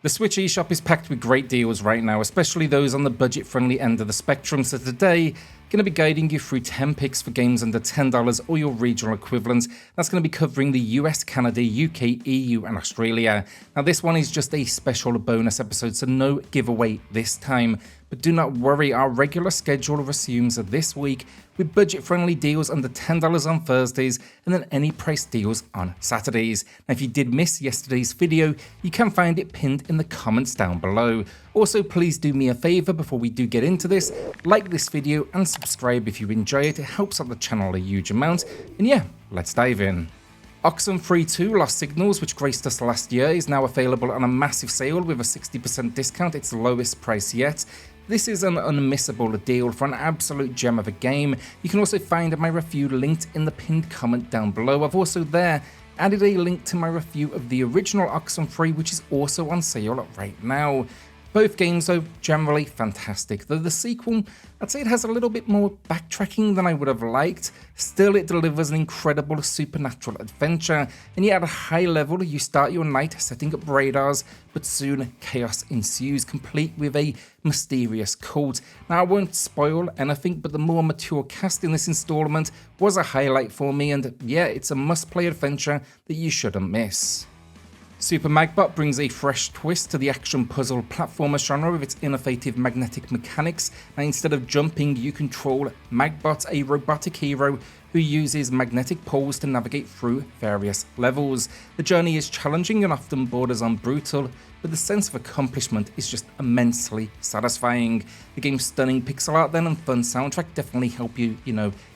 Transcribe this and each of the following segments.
The Switch eShop is packed with great deals right now, especially those on the budget-friendly end of the spectrum, so today, going to be guiding you through 10 picks for games under $10 or your regional equivalents. That's going to be covering the US, Canada, UK, EU and Australia. Now this one is just a special bonus episode, so no giveaway this time. But do not worry, our regular schedule resumes this week with budget-friendly deals under $10 on Thursdays and then any price deals on Saturdays. Now if you did miss yesterday's video, you can find it pinned in the comments down below. Also, please do me a favour before we do get into this, like this video and subscribe if you enjoy it. It helps out the channel a huge amount. And yeah, let's dive in. Oxenfree 2 Lost Signals, which graced us last year, is now available on a massive sale with a 60% discount, its lowest price yet. This is an unmissable deal for an absolute gem of a game. You can also find my review linked in the pinned comment down below. I've also there added a link to my review of the original Oxenfree, which is also on sale right now. Both games though, generally fantastic, though the sequel, I'd say it has a little bit more backtracking than I would have liked. Still, it delivers an incredible supernatural adventure, and yet at a high level you start your night setting up radars, but soon chaos ensues, complete with a mysterious cult. Now I won't spoil anything, but the more mature cast in this installment was a highlight for me, and yeah, it's a must-play adventure that you shouldn't miss. Super Magbot brings a fresh twist to the action puzzle platformer genre with its innovative magnetic mechanics. Now instead of jumping, you control Magbot, a robotic hero who uses magnetic poles to navigate through various levels. The journey is challenging and often borders on brutal, but the sense of accomplishment is just immensely satisfying. The game's stunning pixel art then and fun soundtrack definitely help you,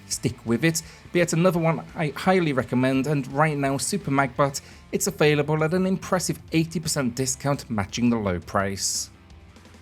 stick with it. But yet another one I highly recommend, and right now Super Magbot, it's available at an impressive 80% discount matching the low price.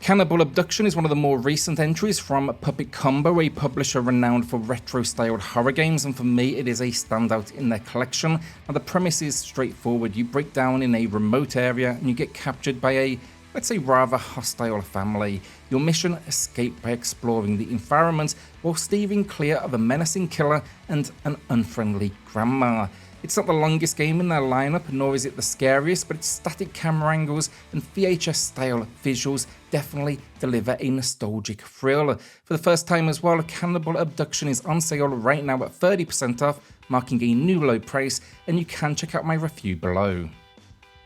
Cannibal Abduction is one of the more recent entries from Puppet Combo, a publisher renowned for retro-styled horror games, and for me it is a standout in their collection. Now the premise is straightforward. You break down in a remote area and you get captured by a, let's say, rather hostile family. Your mission, escape by exploring the environment while steering clear of a menacing killer and an unfriendly grandma. It's not the longest game in their lineup, nor is it the scariest, but its static camera angles and VHS-style visuals definitely deliver a nostalgic thrill. For the first time as well, Cannibal Abduction is on sale right now at 30% off, marking a new low price, and you can check out my review below.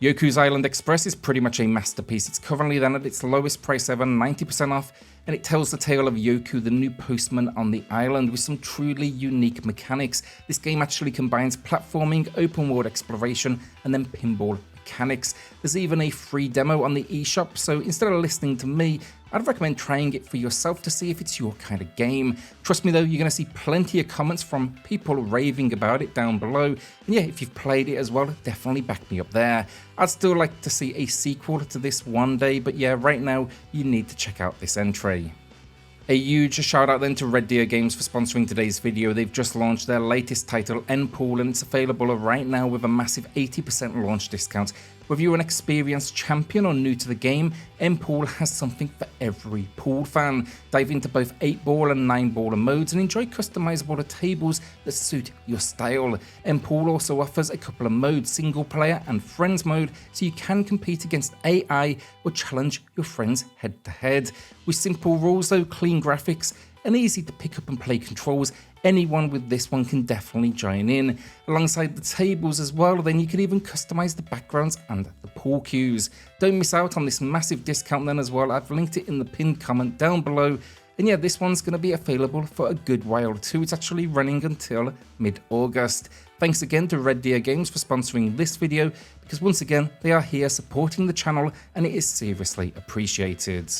Yoku's Island Express is pretty much a masterpiece. It's currently then at its lowest price ever, 90% off, and it tells the tale of Yoku, the new postman on the island, with some truly unique mechanics. This game actually combines platforming, open world exploration, and then pinball mechanics. There's even a free demo on the eShop, so instead of listening to me, I'd recommend trying it for yourself to see if it's your kind of game. Trust me though, you're going to see plenty of comments from people raving about it down below. And yeah, if you've played it as well, definitely back me up there. I'd still like to see a sequel to this one day, but yeah, right now you need to check out this entry. A huge shout out then to Red Deer Games for sponsoring today's video. They've just launched their latest title, nPool, and it's available right now with a massive 80% launch discount. Whether you're an experienced champion or new to the game, nPool has something for every pool fan. Dive into both 8-ball and 9-baller modes and enjoy customizable tables that suit your style. nPool also offers a couple of modes, single player and friends mode, so you can compete against AI or challenge your friends head to head. With simple rules though, clean graphics, and easy to pick up and play controls, anyone with this one can definitely join in. Alongside the tables as well, then you can even customize the backgrounds and the pool cues. Don't miss out on this massive discount then as well. I've linked it in the pinned comment down below. And yeah, this one's going to be available for a good while too. It's actually running until mid-August. Thanks again to Red Deer Games for sponsoring this video, because once again, they are here supporting the channel and it is seriously appreciated.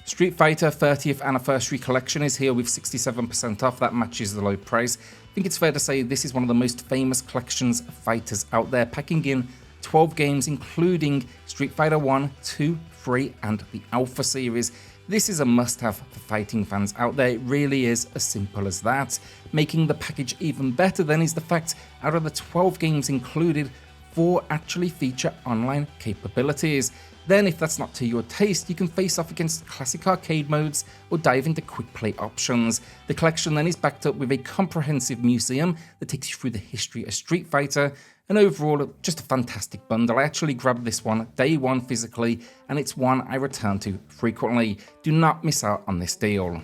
Street Fighter 30th Anniversary Collection is here with 67% off. That matches the low price. I think it's fair to say this is one of the most famous collections of fighters out there, packing in 12 games including Street Fighter 1, 2, 3 and the Alpha series. This is a must-have for fighting fans out there. It really is as simple as that. Making the package even better then is the fact out of the 12 games included, 4 actually feature online capabilities. Then, if that's not to your taste, you can face off against classic arcade modes or dive into quick play options. The collection then is backed up with a comprehensive museum that takes you through the history of Street Fighter, and overall just a fantastic bundle. I actually grabbed this one day one physically, and it's one I return to frequently. Do not miss out on this deal.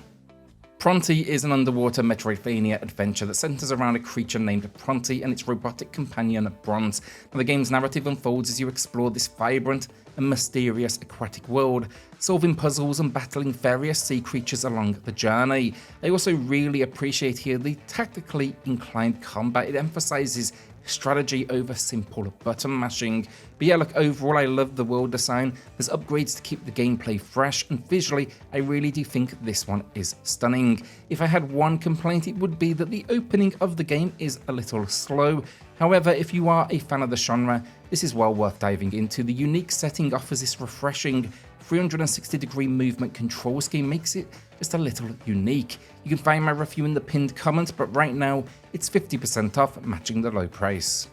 Pronty is an underwater Metroidvania adventure that centers around a creature named Pronty and its robotic companion Bronze. Now, the game's narrative unfolds as you explore this vibrant and mysterious aquatic world, solving puzzles and battling various sea creatures along the journey. I also really appreciate here the tactically inclined combat. It emphasizes strategy over simple button mashing. But yeah, look, overall I love the world design. There's upgrades to keep the gameplay fresh, and visually I really do think this one is stunning. If I had one complaint, it would be that the opening of the game is a little slow. However, if you are a fan of the genre, this is well worth diving into. The unique setting offers this refreshing 360-degree movement control scheme, makes it just a little unique. You can find my review in the pinned comment, but right now it's 50% off, matching the low price.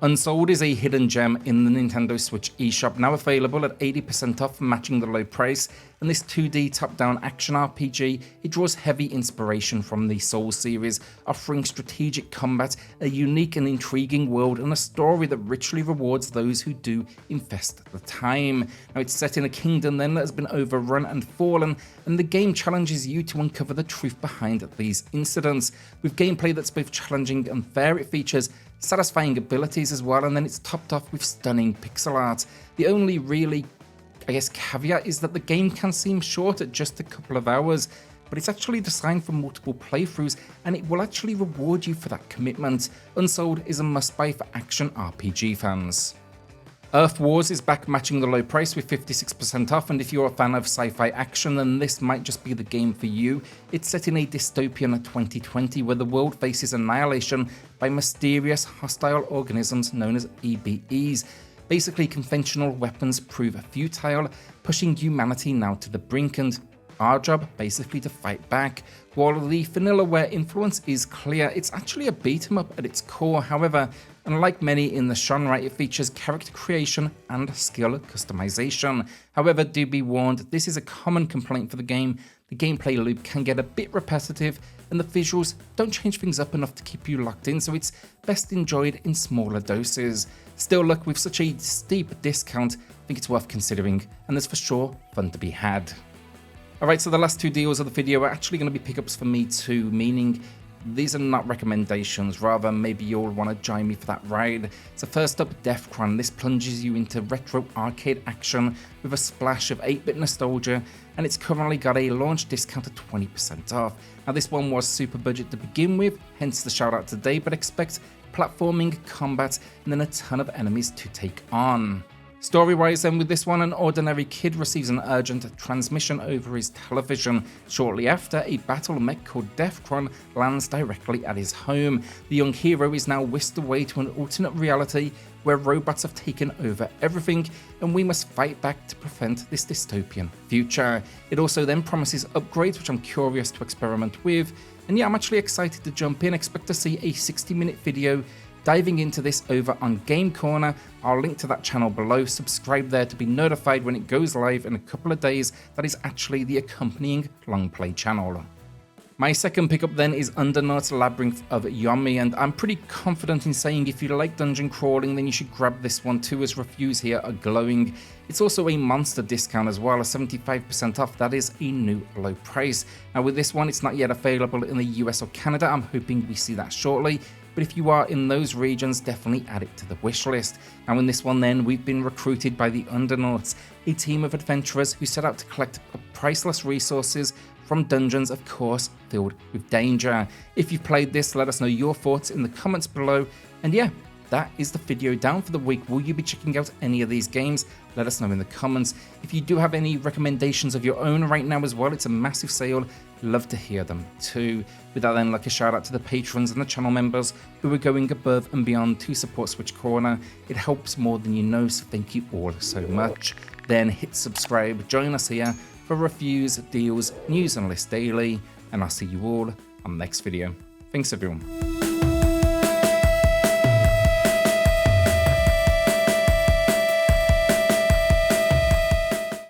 Unsouled is a hidden gem in the Nintendo Switch eShop, now available at 80% off, matching the low price. And this 2D top-down action RPG, it draws heavy inspiration from the Souls series, offering strategic combat, a unique and intriguing world, and a story that richly rewards those who do invest the time. Now, it's set in a kingdom then that has been overrun and fallen, and the game challenges you to uncover the truth behind these incidents. With gameplay that's both challenging and fair, it features satisfying abilities as well, and then it's topped off with stunning pixel art. The only really, caveat is that the game can seem short at just a couple of hours, but it's actually designed for multiple playthroughs, and it will actually reward you for that commitment. Unsouled is a must-buy for action RPG fans. Earth Wars is back, matching the low price with 56% off, and if you're a fan of sci-fi action, then this might just be the game for you. It's set in a dystopian 2020 where the world faces annihilation by mysterious hostile organisms known as EBEs. Basically, conventional weapons prove futile, pushing humanity now to the brink, and our job basically to fight back. While the Vanillaware influence is clear, it's actually a beat-em-up at its core. However, unlike many in the genre, it features character creation and skill customization. However, do be warned, this is a common complaint for the game. The gameplay loop can get a bit repetitive, and the visuals don't change things up enough to keep you locked in, so it's best enjoyed in smaller doses. Still, look, with such a steep discount, I think it's worth considering, and there's for sure fun to be had. Alright, so the last two deals of the video are actually going to be pickups for me too, meaning these are not recommendations, rather maybe you'll want to join me for that ride. So first up, Deathchron. This plunges you into retro arcade action with a splash of 8-bit nostalgia, and it's currently got a launch discount of 20% off. Now this one was super budget to begin with, hence the shout out today, but expect platforming, combat, and then a ton of enemies to take on. Story-wise then, with this one, an ordinary kid receives an urgent transmission over his television. Shortly after, a battle mech called Deathchron lands directly at his home. The young hero is now whisked away to an alternate reality where robots have taken over everything, and we must fight back to prevent this dystopian future. It also then promises upgrades, which I'm curious to experiment with. And yeah, I'm actually excited to jump in. Expect to see a 60-minute video diving into this over on GameCorner. I'll link to that channel below. Subscribe there to be notified when it goes live in a couple of days. That is actually the accompanying long play channel. My second pickup then is Undernauts Labyrinth of Yomi, and I'm pretty confident in saying if you like dungeon crawling, then you should grab this one too, as reviews here are glowing. It's also a monster discount as well, a 75% off. That is a new low price. Now with this one, it's not yet available in the US or Canada. I'm hoping we see that shortly. But if you are in those regions, definitely add it to the wish list. Now in this one then, we've been recruited by the Undernauts, a team of adventurers who set out to collect priceless resources from dungeons, of course, filled with danger. If you've played this, let us know your thoughts in the comments below. And yeah, that is the video down for the week. Will you be checking out any of these games? Let us know in the comments. If you do have any recommendations of your own right now as well, it's a massive sale. Love to hear them too. With that then, like a shout out to the patrons and the channel members who are going above and beyond to support SwitchCorner. It helps more than you know, so thank you all so much. Then hit subscribe, join us here for reviews, deals, news and lists daily, and I'll see you all on the next video. Thanks everyone.